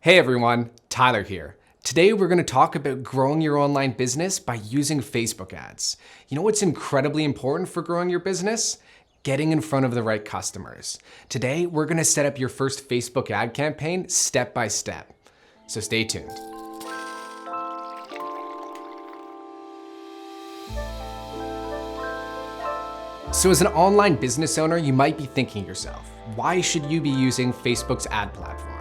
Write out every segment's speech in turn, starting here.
Hey everyone, Tyler here. Today we're going to talk about growing your online business by using Facebook ads. You know what's incredibly important for growing your business? Getting in front of the right customers. Today we're going to set up your first Facebook ad campaign step by step. So stay tuned. So as an online business owner, you might be thinking to yourself, why should you be using Facebook's ad platform?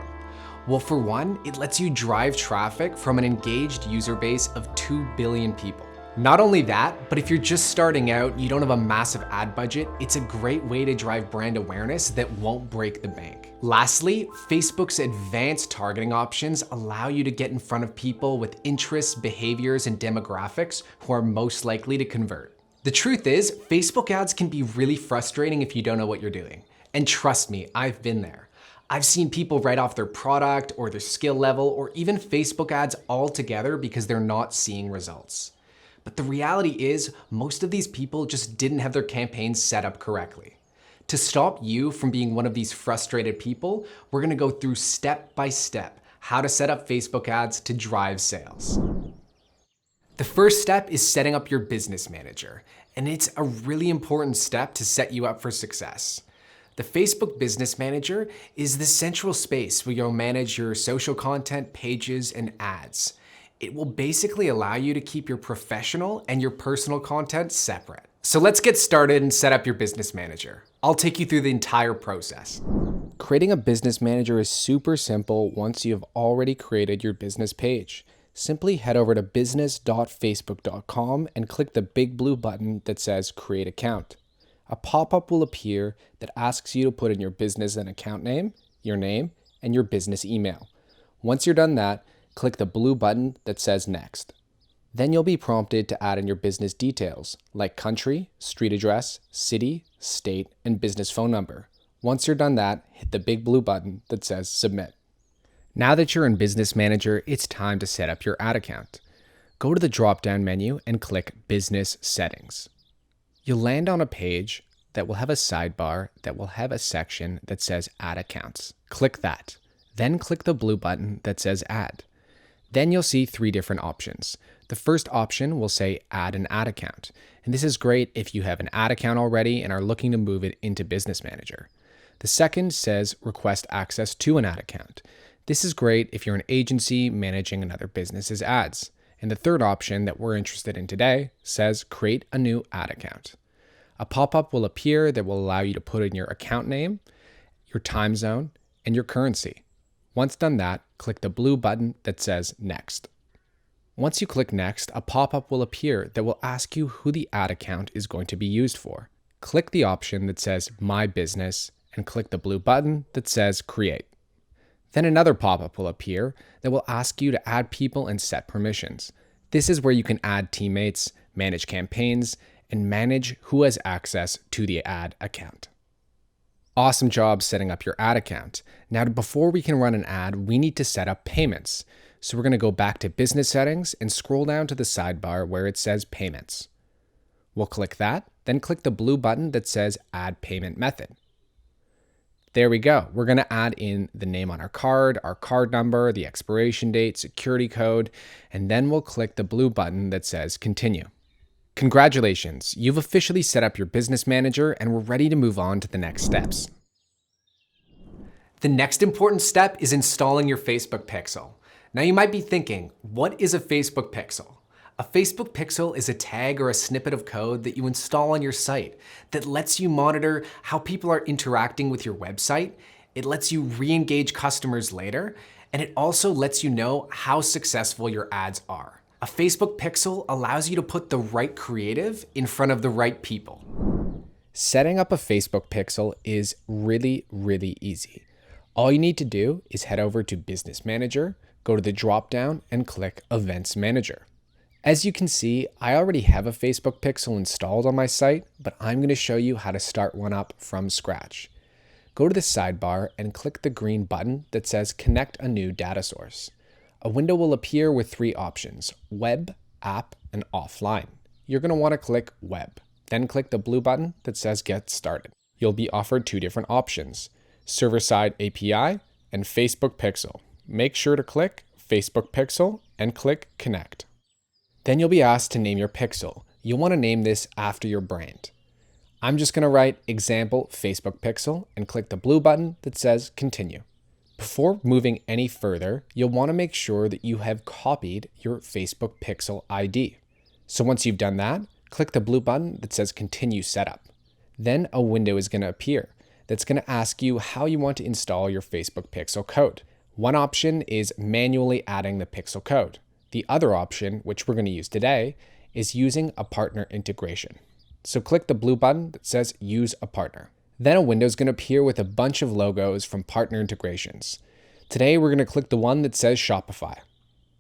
Well, for one, it lets you drive traffic from an engaged user base of 2 billion people. Not only that, but if you're just starting out and you don't have a massive ad budget, it's a great way to drive brand awareness that won't break the bank. Lastly, Facebook's advanced targeting options allow you to get in front of people with interests, behaviors, and demographics who are most likely to convert. The truth is, Facebook ads can be really frustrating if you don't know what you're doing. And trust me, I've been there. I've seen people write off their product or their skill level or even Facebook ads altogether because they're not seeing results. But the reality is, most of these people just didn't have their campaigns set up correctly. To stop you from being one of these frustrated people, we're gonna go through step by step how to set up Facebook ads to drive sales. The first step is setting up your business manager, and it's a really important step to set you up for success. The Facebook Business Manager is the central space where you'll manage your social content, pages, and ads. It will basically allow you to keep your professional and your personal content separate. So let's get started and set up your Business Manager. I'll take you through the entire process. Creating a Business Manager is super simple once you have already created your business page. Simply head over to business.facebook.com and click the big blue button that says Create Account. A pop-up will appear that asks you to put in your business and account name, and your business email. Once you're done that, click the blue button that says Next. Then you'll be prompted to add in your business details, like country, street address, city, state, and business phone number. Once you're done that, hit the big blue button that says Submit. Now that you're in Business Manager, it's time to set up your ad account. Go to the drop-down menu and click Business Settings. You'll land on a page that will have a sidebar that will have a section that says Add Accounts. Click that. Then click the blue button that says Add. Then you'll see 3 different options. The first option will say Add an ad account. And this is great if you have an ad account already and are looking to move it into Business Manager. The second says Request access to an ad account. This is great if you're an agency managing another business's ads. And the third option that we're interested in today says Create a new ad account. A pop-up will appear that will allow you to put in your account name, your time zone, and your currency. Once done that, click the blue button that says Next. Once you click Next, a pop-up will appear that will ask you who the ad account is going to be used for. Click the option that says My Business and click the blue button that says Create. Then another pop-up will appear that will ask you to add people and set permissions. This is where you can add teammates, manage campaigns, and manage who has access to the ad account. Awesome job setting up your ad account. Now, before we can run an ad, we need to set up payments. So we're going to go back to Business Settings and scroll down to the sidebar where it says Payments. We'll click that, then click the blue button that says Add Payment Method. There we go. We're going to add in the name on our card number, the expiration date, security code, and then we'll click the blue button that says Continue. Congratulations, you've officially set up your Business Manager and we're ready to move on to the next steps. The next important step is installing your Facebook pixel. Now you might be thinking, what is a Facebook pixel? A Facebook pixel is a tag or a snippet of code that you install on your site that lets you monitor how people are interacting with your website. It lets you re-engage customers later, and it also lets you know how successful your ads are. A Facebook pixel allows you to put the right creative in front of the right people. Setting up a Facebook pixel is really easy. All you need to do is head over to Business Manager, go to the drop-down and click Events Manager. As you can see, I already have a Facebook pixel installed on my site, but I'm going to show you how to start one up from scratch. Go to the sidebar and click the green button that says Connect a new data source. A window will appear with 3 options, Web, App, and Offline. You're going to want to click Web, then click the blue button that says Get Started. You'll be offered 2 different options, Server-Side API and Facebook Pixel. make sure to click Facebook Pixel and click Connect. Then you'll be asked to name your pixel. You'll want to name this after your brand. I'm just going to write example Facebook Pixel and click the blue button that says Continue. Before moving any further, you'll want to make sure that you have copied your Facebook Pixel ID. So once you've done that, click the blue button that says Continue Setup. Then a window is going to appear that's going to ask you how you want to install your Facebook Pixel code. One option is manually adding the Pixel code. The other option, which we're going to use today, is using a partner integration. So click the blue button that says Use a Partner. Then a window is going to appear with a bunch of logos from partner integrations. Today, we're going to click the one that says Shopify.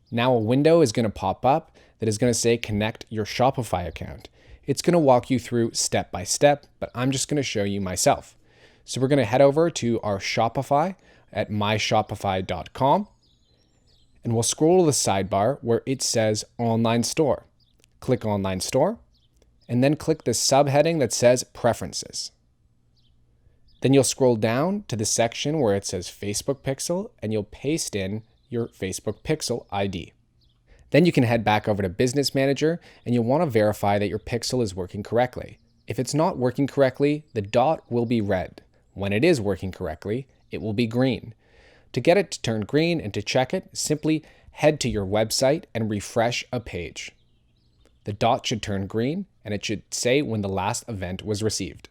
Now a window is going to pop up that is going to say Connect your Shopify account. It's going to walk you through step by step, but I'm just going to show you myself. So we're going to head over to our Shopify at myshopify.com, and we'll scroll to the sidebar where it says Online Store. Click Online Store, and then click the subheading that says Preferences. Then you'll scroll down to the section where it says Facebook Pixel, and you'll paste in your Facebook Pixel ID. Then you can head back over to Business Manager, and you'll want to verify that your pixel is working correctly. If it's not working correctly, the dot will be red. When it is working correctly, it will be green. To get it to turn green and to check it, simply head to your website and refresh a page. The dot should turn green, and it should say when the last event was received.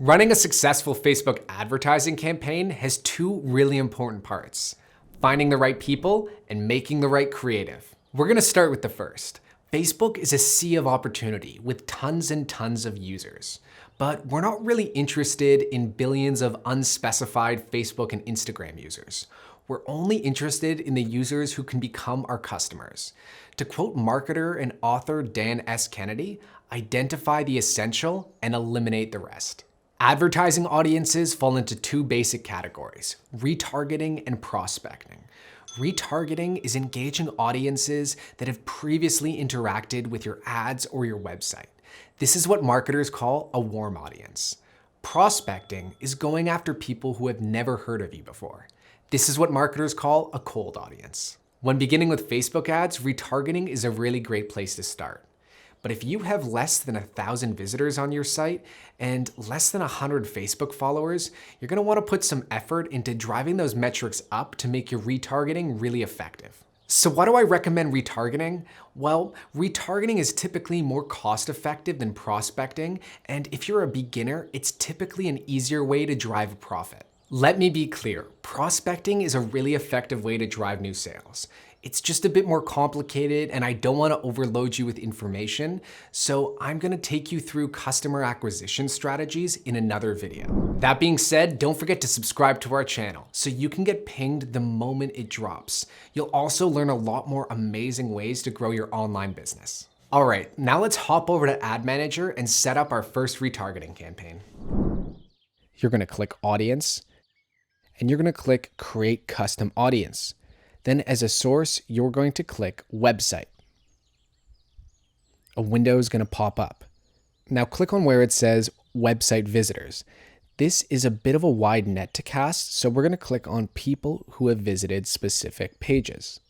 Running a successful Facebook advertising campaign has two really important parts: finding the right people and making the right creative. We're going to start with the first. Facebook is a sea of opportunity with tons and tons of users, but we're not really interested in billions of unspecified Facebook and Instagram users. We're only interested in the users who can become our customers. To quote marketer and author Dan S. Kennedy, identify the essential and eliminate the rest. Advertising audiences fall into two basic categories: retargeting and prospecting. Retargeting is engaging audiences that have previously interacted with your ads or your website. This is what marketers call a warm audience. Prospecting is going after people who have never heard of you before. This is what marketers call a cold audience. When beginning with Facebook ads, retargeting is a really great place to start. But if you have less than 1,000 visitors on your site and less than 100 Facebook followers, you're going to want to put some effort into driving those metrics up to make your retargeting really effective. So why do I recommend retargeting? Well, retargeting is typically more cost-effective than prospecting, and if you're a beginner, it's typically an easier way to drive a profit. Let me be clear, prospecting is a really effective way to drive new sales. It's just a bit more complicated, and I don't want to overload you with information, so I'm going to take you through customer acquisition strategies in another video. That being said, don't forget to subscribe to our channel so you can get pinged the moment it drops. You'll also learn a lot more amazing ways to grow your online business. All right, now let's hop over to Ad Manager and set up our first retargeting campaign. You're going to click Audience, and you're going to click Create Custom Audience. Then as a source, you're going to click Website. A window is going to pop up. Now click on where it says Website Visitors. This is a bit of a wide net to cast, so we're going to click on people who have visited specific pages.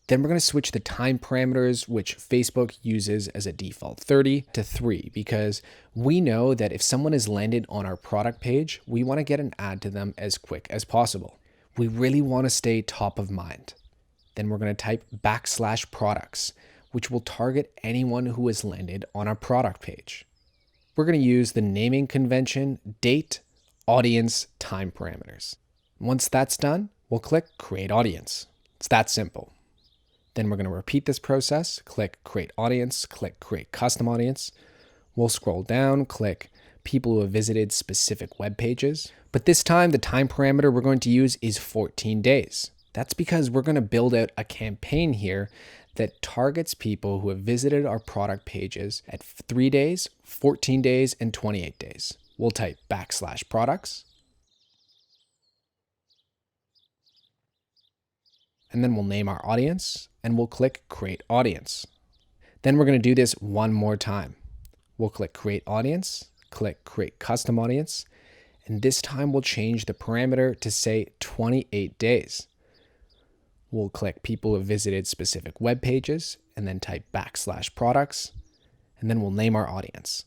Then we're going to switch the time parameters, which Facebook uses as a default 30 to 3, because we know that if someone has landed on our product page, we want to get an ad to them as quick as possible. We really want to stay top of mind. Then we're going to type /products, which will target anyone who has landed on our product page. We're going to use the naming convention, date, audience, time parameters. Once that's done, we'll click Create Audience. It's that simple. Then we're going to repeat this process, click Create Audience, click Create Custom Audience. We'll scroll down, click People who have visited specific web pages. But this time, the time parameter we're going to use is 14 days. That's because we're going to build out a campaign here that targets people who have visited our product pages at 3 days, 14 days, and 28 days. We'll type /products. And then we'll name our audience and we'll click Create Audience. Then we're going to do this one more time. We'll click Create Audience, click Create Custom Audience, And this time we'll change the parameter to say 28 days. We'll click people who have visited specific web pages and then type /products, and then we'll name our audience.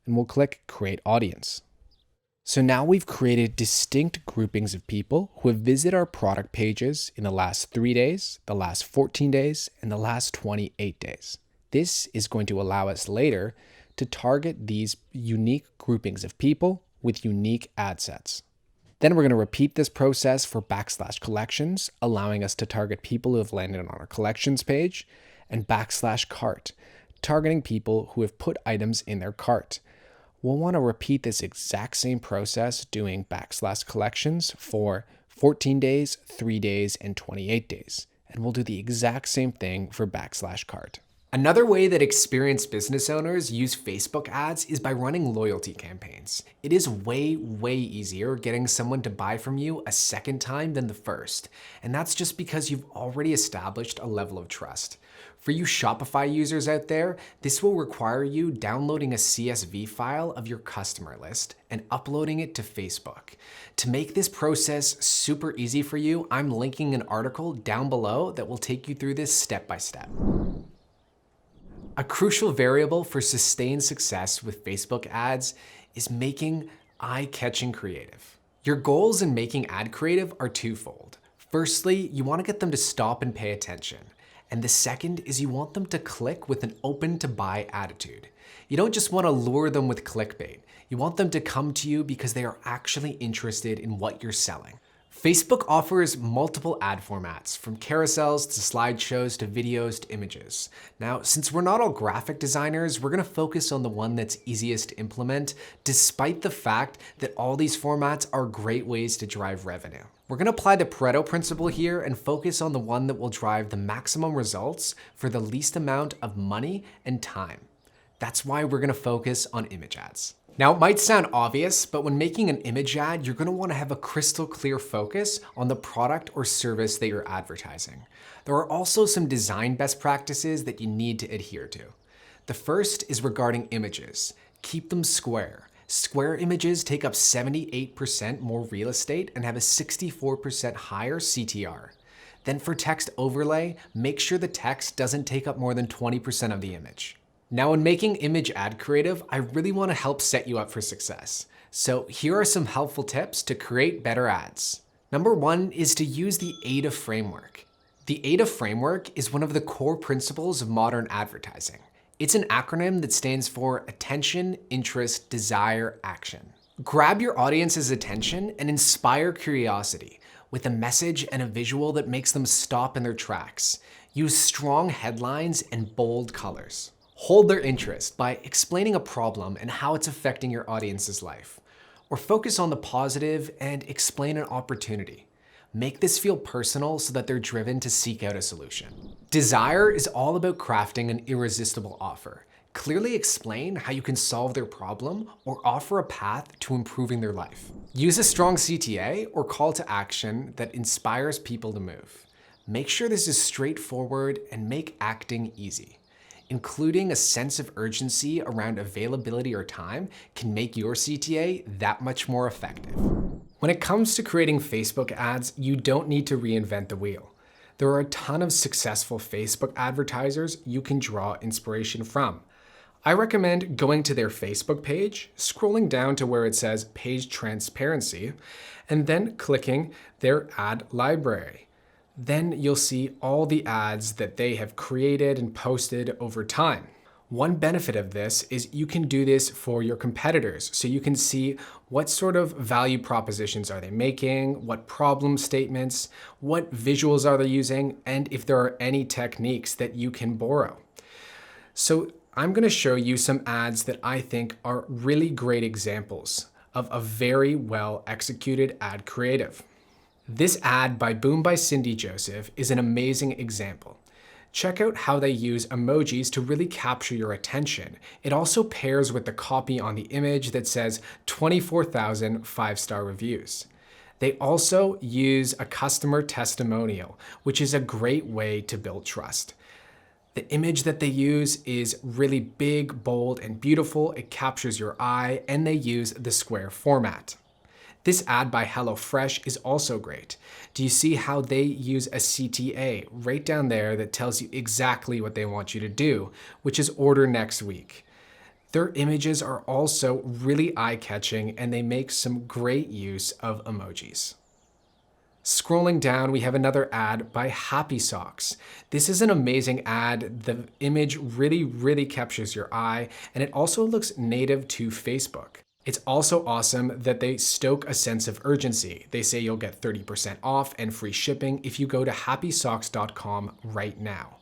And we'll click create audience. So now we've created distinct groupings of people who have visited our product pages in the last 3 days, the last 14 days, and the last 28 days. This is going to allow us later to target these unique groupings of people with unique ad sets. Then we're going to repeat this process for /collections, allowing us to target people who have landed on our collections page, and /cart, targeting people who have put items in their cart. We'll want to repeat this exact same process doing /collections for 14 days, 3 days, and 28 days. And we'll do the exact same thing for /cart. Another way that experienced business owners use Facebook ads is by running loyalty campaigns. It is way easier getting someone to buy from you a second time than the first. And that's just because you've already established a level of trust. For you Shopify users out there, this will require you downloading a CSV file of your customer list and uploading it to Facebook. To make this process super easy for you, I'm linking an article down below that will take you through this step by step. A crucial variable for sustained success with Facebook ads is making eye-catching creative. Your goals in making ad creative are twofold. Firstly, you want to get them to stop and pay attention. And the second is you want them to click with an open to buy attitude. You don't just want to lure them with clickbait. You want them to come to you because they are actually interested in what you're selling. Facebook offers multiple ad formats, from carousels to slideshows to videos to images. Now, since we're not all graphic designers, we're going to focus on the one that's easiest to implement, despite the fact that all these formats are great ways to drive revenue. We're going to apply the Pareto principle here and focus on the one that will drive the maximum results for the least amount of money and time. That's why we're going to focus on image ads. Now, it might sound obvious, but when making an image ad, you're going to want to have a crystal clear focus on the product or service that you're advertising. There are also some design best practices that you need to adhere to. The first is regarding images. Keep them square. Square images take up 78% more real estate and have a 64% higher CTR. Then for text overlay, make sure the text doesn't take up more than 20% of the image. Now, when making image ad creative, I really want to help set you up for success. So here are some helpful tips to create better ads. Number one is to use the AIDA framework. The AIDA framework is one of the core principles of modern advertising. It's an acronym that stands for attention, interest, desire, action. Grab your audience's attention and inspire curiosity with a message and a visual that makes them stop in their tracks. Use strong headlines and bold colors. Hold their interest by explaining a problem and how it's affecting your audience's life. Or focus on the positive and explain an opportunity. Make this feel personal so that they're driven to seek out a solution. Desire is all about crafting an irresistible offer. Clearly explain how you can solve their problem or offer a path to improving their life. Use a strong CTA or call to action that inspires people to move. Make sure this is straightforward and make acting easy. Including a sense of urgency around availability or time can make your CTA that much more effective. When it comes to creating Facebook ads, you don't need to reinvent the wheel. There are a ton of successful Facebook advertisers you can draw inspiration from. I recommend going to their Facebook page, scrolling down to where it says Page Transparency, and then clicking their ad library. Then you'll see all the ads that they have created and posted over time. One benefit of this is you can do this for your competitors, so you can see what sort of value propositions are they making, what problem statements, what visuals are they using, and if there are any techniques that you can borrow. So I'm going to show you some ads that I think are really great examples of a very well executed ad creative. This ad by Boom by Cindy Joseph is an amazing example. Check out how they use emojis to really capture your attention. It also pairs with the copy on the image that says 24,000 5-star reviews. They also use a customer testimonial, which is a great way to build trust. The image that they use is really big, bold, and beautiful. It captures your eye, and they use the square format. This ad by HelloFresh is also great. Do you see how they use a CTA right down there that tells you exactly what they want you to do, which is order next week? Their images are also really eye-catching, and they make some great use of emojis. Scrolling down, we have another ad by Happy Socks. This is an amazing ad. The image really captures your eye, and it also looks native to Facebook. It's also awesome that they stoke a sense of urgency. They say you'll get 30% off and free shipping if you go to happysocks.com right now.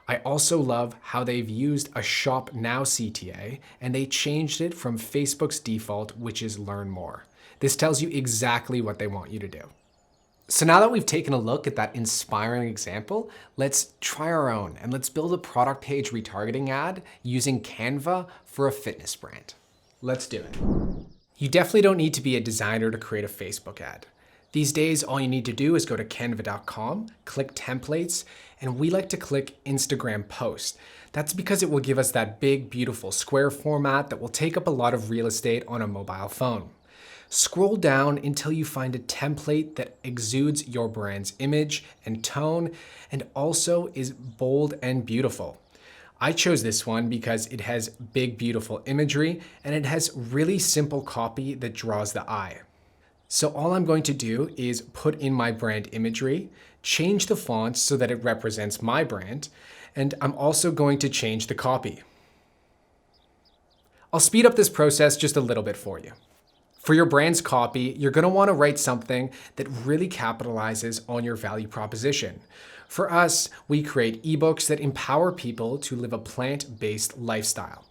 I also love how they've used a Shop Now CTA, and they changed it from Facebook's default, which is Learn More. This tells you exactly what they want you to do. So now that we've taken a look at that inspiring example, let's try our own, and let's build a product page retargeting ad using Canva for a fitness brand. Let's do it. You definitely don't need to be a designer to create a Facebook ad. These days, all you need to do is go to canva.com, click templates, and we like to click Instagram post. That's because it will give us that big, beautiful square format that will take up a lot of real estate on a mobile phone. Scroll down until you find a template that exudes your brand's image and tone, and also is bold and beautiful. I chose this one because it has big, beautiful imagery, and it has really simple copy that draws the eye. So all I'm going to do is put in my brand imagery, change the font so that it represents my brand, and I'm also going to change the copy. I'll speed up this process just a little bit for you. For your brand's copy, you're going to want to write something that really capitalizes on your value proposition. For us, we create ebooks that empower people to live a plant-based lifestyle.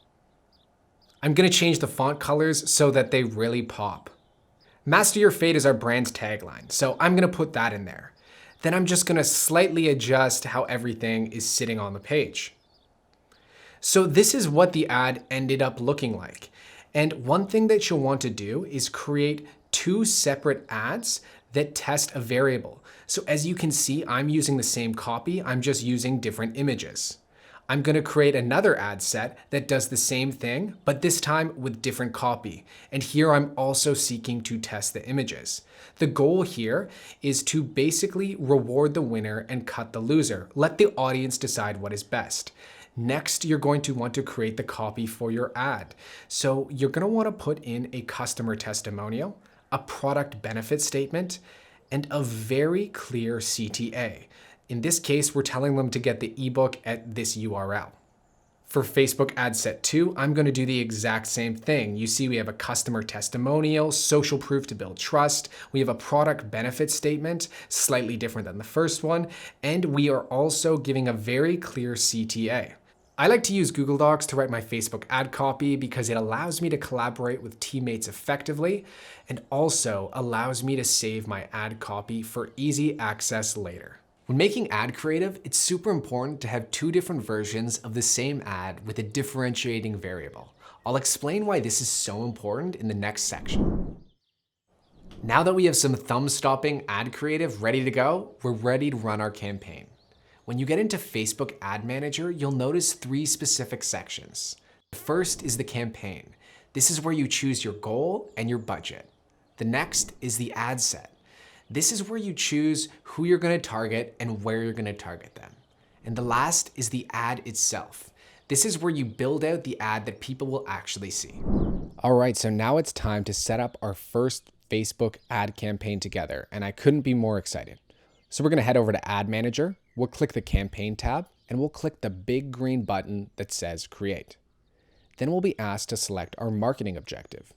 I'm going to change the font colors so that they really pop. Master Your Fate is our brand's tagline, so I'm going to put that in there. Then I'm just going to slightly adjust how everything is sitting on the page. So this is what the ad ended up looking like. And one thing that you'll want to do is create two separate ads that test a variable. So as you can see, I'm using the same copy, I'm just using different images. I'm going to create another ad set that does the same thing, but this time with different copy. And here I'm also seeking to test the images. The goal here is to basically reward the winner and cut the loser. Let the audience decide what is best. Next, you're going to want to create the copy for your ad. So you're going to want to put in a customer testimonial, a product benefit statement, and a very clear CTA. In this case, we're telling them to get the ebook at this URL. For Facebook ad set 2, I'm going to do the exact same thing. You see we have a customer testimonial, social proof to build trust. We have a product benefit statement, slightly different than the first one. And we are also giving a very clear CTA. I like to use Google Docs to write my Facebook ad copy because it allows me to collaborate with teammates effectively and also allows me to save my ad copy for easy access later. When making ad creative, it's super important to have two different versions of the same ad with a differentiating variable. I'll explain why this is so important in the next section. Now that we have some thumb-stopping ad creative ready to go, we're ready to run our campaign. When you get into Facebook Ad Manager, you'll notice 3 specific sections. The first is the campaign. This is where you choose your goal and your budget. The next is the ad set. This is where you choose who you're going to target and where you're going to target them. And the last is the ad itself. This is where you build out the ad that people will actually see. All right, so now it's time to set up our first Facebook ad campaign together, and I couldn't be more excited. So we're going to head over to Ad Manager. We'll click the Campaign tab, and we'll click the big green button that says Create. Then we'll be asked to select our marketing objective.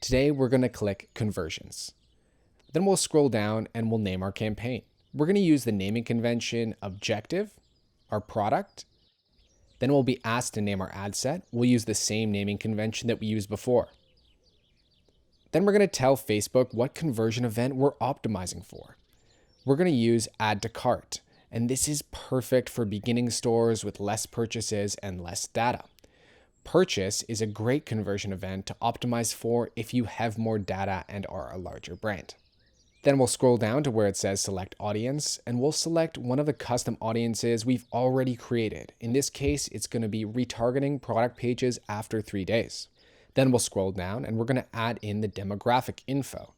Today, we're going to click Conversions. Then we'll scroll down and we'll name our campaign. We're going to use the naming convention Objective, our product. Then we'll be asked to name our ad set. We'll use the same naming convention that we used before. Then we're going to tell Facebook what conversion event we're optimizing for. We're going to use Add to Cart, and this is perfect for beginning stores with less purchases and less data. Purchase is a great conversion event to optimize for if you have more data and are a larger brand. Then we'll scroll down to where it says select audience, and we'll select one of the custom audiences we've already created. In this case, it's going to be retargeting product pages after 3 days. Then we'll scroll down and we're going to add in the demographic info.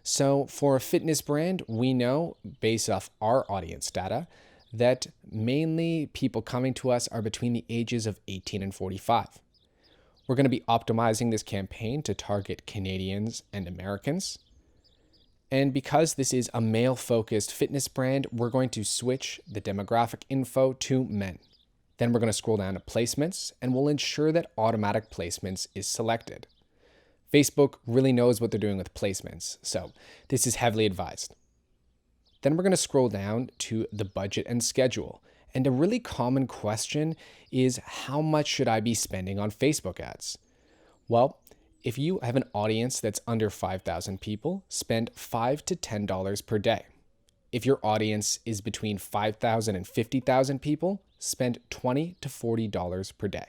So for a fitness brand, we know based off our audience data that mainly people coming to us are between the ages of 18 and 45. We're going to be optimizing this campaign to target Canadians and Americans. And because this is a male-focused fitness brand, we're going to switch the demographic info to men. Then we're going to scroll down to placements, and we'll ensure that automatic placements is selected. Facebook really knows what they're doing with placements, so this is heavily advised. Then we're going to scroll down to the budget and schedule. And a really common question is, how much should I be spending on Facebook ads? Well, if you have an audience that's under 5,000 people, spend $5 to $10 per day. If your audience is between 5,000 and 50,000 people, spend $20 to $40 per day.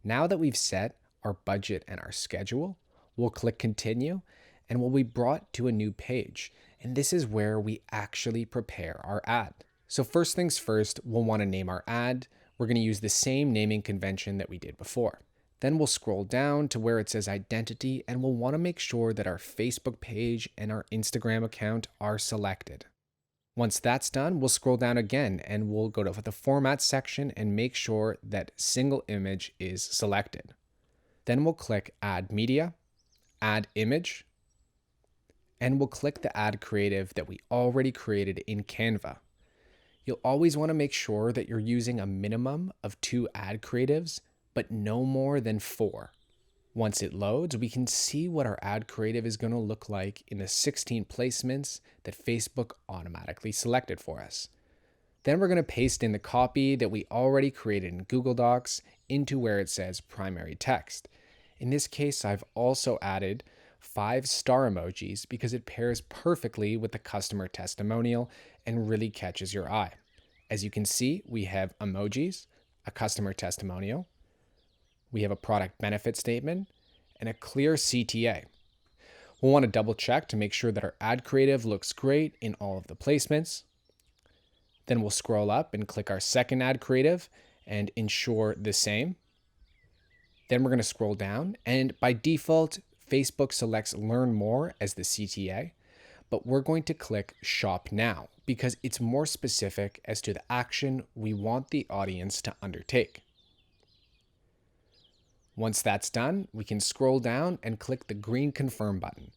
Now that we've set our budget and our schedule, we'll click continue and we'll be brought to a new page. And this is where we actually prepare our ad. So first things first, we'll want to name our ad. We're going to use the same naming convention that we did before. Then we'll scroll down to where it says identity, and we'll want to make sure that our Facebook page and our Instagram account are selected. Once that's done, we'll scroll down again and we'll go to the format section and make sure that single image is selected. Then we'll click add media, add image, and we'll click the ad creative that we already created in Canva. You'll always want to make sure that you're using a minimum of 2 ad creatives, but no more than 4. Once it loads, we can see what our ad creative is going to look like in the 16 placements that Facebook automatically selected for us. Then we're going to paste in the copy that we already created in Google Docs into where it says primary text. In this case, I've also added 5 star emojis because it pairs perfectly with the customer testimonial and really catches your eye. As you can see, we have emojis, a customer testimonial, we have a product benefit statement, and a clear CTA. We'll want to double check to make sure that our ad creative looks great in all of the placements. Then we'll scroll up and click our second ad creative and ensure the same. Then we're going to scroll down, and by default, Facebook selects Learn More as the CTA, but we're going to click Shop Now because it's more specific as to the action we want the audience to undertake. Once that's done, we can scroll down and click the green Confirm button.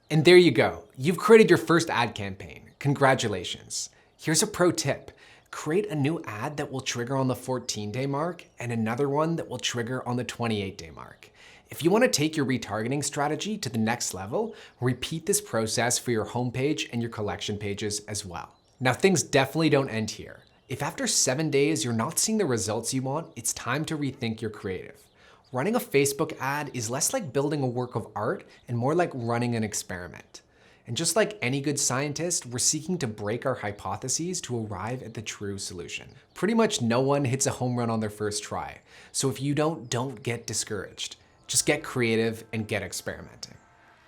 And there you go. You've created your first ad campaign. Congratulations. Here's a pro tip. Create a new ad that will trigger on the 14-day mark and another one that will trigger on the 28-day mark. If you want to take your retargeting strategy to the next level, repeat this process for your homepage and your collection pages as well. Now, things definitely don't end here. If after 7 days you're not seeing the results you want, it's time to rethink your creative. Running a Facebook ad is less like building a work of art and more like running an experiment. And just like any good scientist, we're seeking to break our hypotheses to arrive at the true solution. Pretty much no one hits a home run on their first try. So if you don't get discouraged. Just get creative and get experimenting.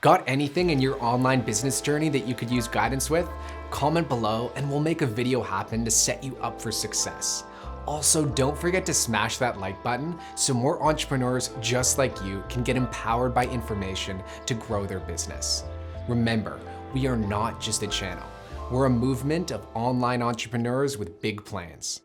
Got anything in your online business journey that you could use guidance with? Comment below and we'll make a video happen to set you up for success. Also, don't forget to smash that like button so more entrepreneurs just like you can get empowered by information to grow their business. Remember, we are not just a channel. We're a movement of online entrepreneurs with big plans.